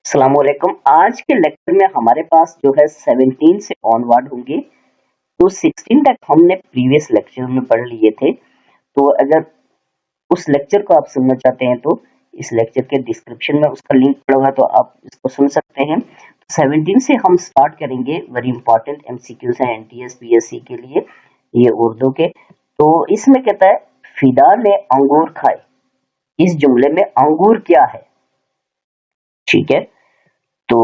अस्सलाम वालेकुम। आज के लेक्चर में हमारे पास जो है 17 से ऑनवर्ड होंगे। तो 16 तक हमने प्रीवियस लेक्चर में पढ़ लिए थे। तो अगर उस लेक्चर को आप सुनना चाहते हैं तो इस लेक्चर के डिस्क्रिप्शन में उसका लिंक पड़ा हुआ है, तो आप इसको सुन सकते हैं। 17 से हम स्टार्ट करेंगे। वेरी इंपॉर्टेंट एमसीक्यूज हैं एनटीएस पीएससी के लिए, ये उर्दू के। तो इसमें कहता है फिदा ने अंगूर खाए। इस जुमले में अंगूर क्या है? ठीक है, तो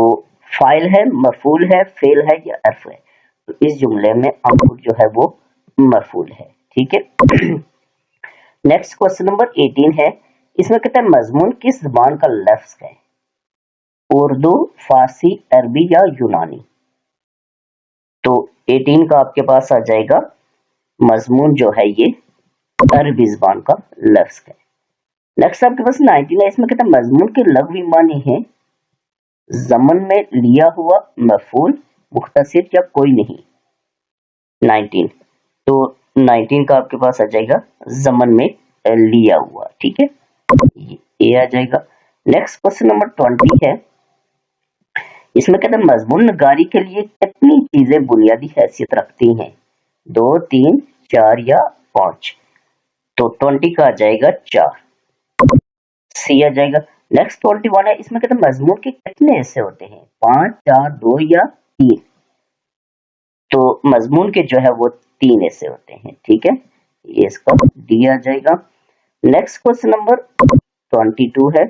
फाइल है, मफूल है, फेल है या अर्फ है? तो इस जुमले में अंगूर जो है वो मफूल है। ठीक है। नेक्स्ट क्वेश्चन नंबर 18 है। इसमें कहता है मजमून किस जबान का लफ्ज है? उर्दू, फारसी, अरबी या यूनानी? तो 18 का आपके पास आ जाएगा मजमून जो है ये अरबी जबान का लफ्ज है। नेक्स्ट आपके पास 19 है। इसमें कहता है मजमून के लग़वी मानी है ज़मन में लिया हुआ, मफूल, मुख्तसिर या कोई नहीं। 19, तो 19 का आपके पास आ जाएगा ज़मन में लिया हुआ। ठीक है, ये आ जाएगा। नेक्स्ट क्वेश्चन नंबर 20 है। इसमें कहते हैं मजमून नगारी के लिए कितनी चीजें बुनियादी हैसियत रखती हैं? 2, 3, 4 या 5? तो 20 का आ जाएगा 4, सी आ जाएगा। नेक्स्ट 21 है। इसमें कहते हैं मजमून के कितने हिस्से होते हैं? 5, 4, 2 या 3? तो मजमून के जो है वो 3 हिस्से होते हैं। ठीक है, ये इसका डी आ जाएगा। नेक्स्ट क्वेश्चन नंबर 22 है।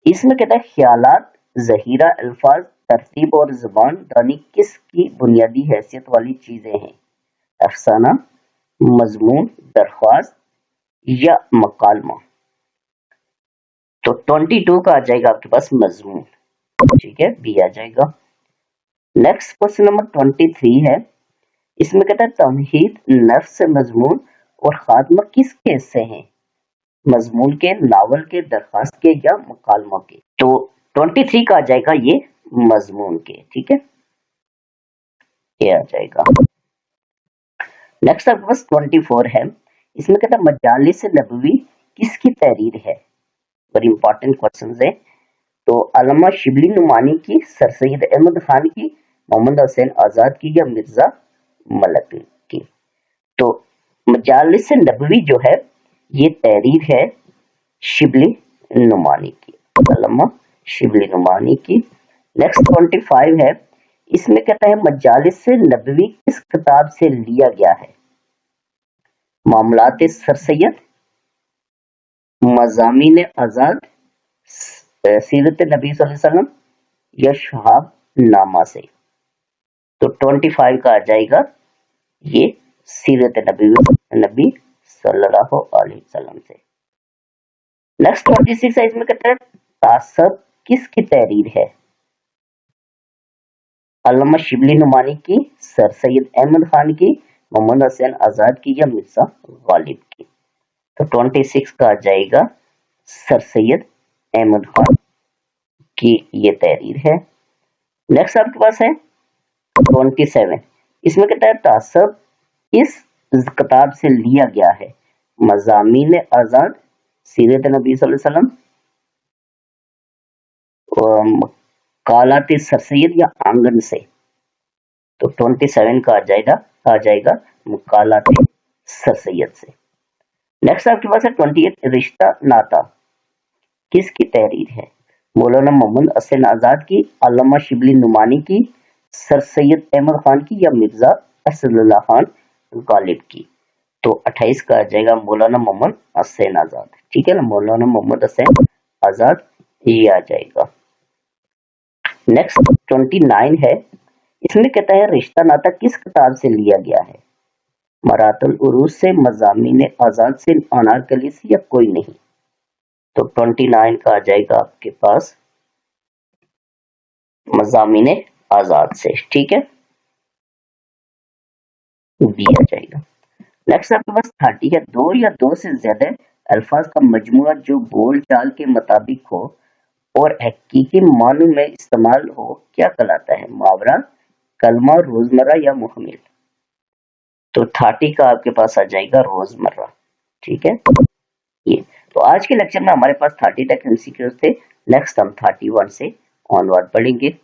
इसमें कहता है ख्यालात, ज़हीरा, अल्फाज, तरतीब और ज़बान दानी किसकी बुनियादी हैसियत वाली चीजें हैं? अफसाना, मजमून, दरख्वास्त या मकालमा? तो 22 का आ जाएगा आपके पास मजमून। ठीक है, बी आ जाएगा। नेक्स्ट क्वेश्चन नंबर 23 है। इसमें कहता है तमहीद, नफ्स, मजमून और खात्मा किसके हिस्से हैं? मजमून के, नावल के, दरखास्त के या मकालमा के? तो 23 का आ जाएगा ये मजमून के। ठीक है, ये आ जाएगा। नेक्स्ट आपके पास 24 है। इसमें कहता है मजालिस नबवी किसकी तहरीर है? बड़ी इंपॉर्टेंट क्वेश्चन है। तो अल्लामा शिबली नुमानी की, सर सैयद अहमद खान की, मोहम्मद हुसैन आजाद की या मिर्जा मलक की? तो मजालिस नबवी जो है ये तहरीर है शिबली नुमानी की, अल्लामा शिबली नुमानी की। नेक्स्ट 25 है। इसमें कहता है मजालिस नबवी किस किताब से लिया गया है? मामलात सर सैयद, मज़ामीन आजाद, सीरत नबी सल्लल्लाहु अलैहि वसल्लम या शहाब नामा से? तो 25 का आ जाएगा ये सीरत नबी सल्लल्लाहु अलैहि वसल्लम से। नेक्स्ट 26 है। इसमें कहता है तासब किसकी तहरीर है? अल्लामा शिबली नुमानी की, सर सैयद अहमद खान की, मोहम्मद हुसैन आजाद की या मिर्जा गालिब की? तो 26 का आ जाएगा सर सैयद अहमद खान की ये तहरीर है। नेक्स्ट आपके पास है 27। इसमें कहता है तासब इस किताब से लिया गया है? मज़ामीन आजाद, सीरत नबी सल्लल्लाहु अलैहि वसल्म, कालात सर सैयद या आंगन से? तो 27 का आ जाएगा मुकालात सर सैयद से। नेक्स्ट आपके पास है 28। रिश्ता नाता किसकी तहरीर है? मौलाना मोहम्मद हुसैन आजाद की, अल्लामा शिबली नुमानी की, सर सैयद अहमद खान की या मिर्जा असदुल्लाह खान गालिब की? तो 28 का आ जाएगा मौलाना मोहम्मद हुसैन आजाद। ठीक है ना, मौलाना मोहम्मद हुसैन आजाद ये आ जाएगा। नेक्स्ट 29 है। इसमें कहता है रिश्ता नाता किस किताब से लिया गया है? मरातुल उरूज से, मज़ामीन आजाद से, अनारकली से या कोई नहीं? तो 29 का आ जाएगा आपके पास मज़ामीन आजाद से। ठीक है, बी आ जाएगा। नेक्स्ट आपके पास 30 है। 2 या 2 से ज्यादा अल्फाज का मजमूआ जो बोल चाल के मुताबिक हो और हकीकी मानों में इस्तेमाल हो क्या कहलाता है? मुहावरा, कलमा, रोजमर्रा या मुहम्मिल? तो 30 का आपके पास आ जाएगा रोजमर्रा। ठीक है, ये तो आज के लेक्चर में हमारे पास 30 तक एमसीक्यूज थे। नेक्स्ट हम 31 से ऑनवर्ड पढ़ेंगे।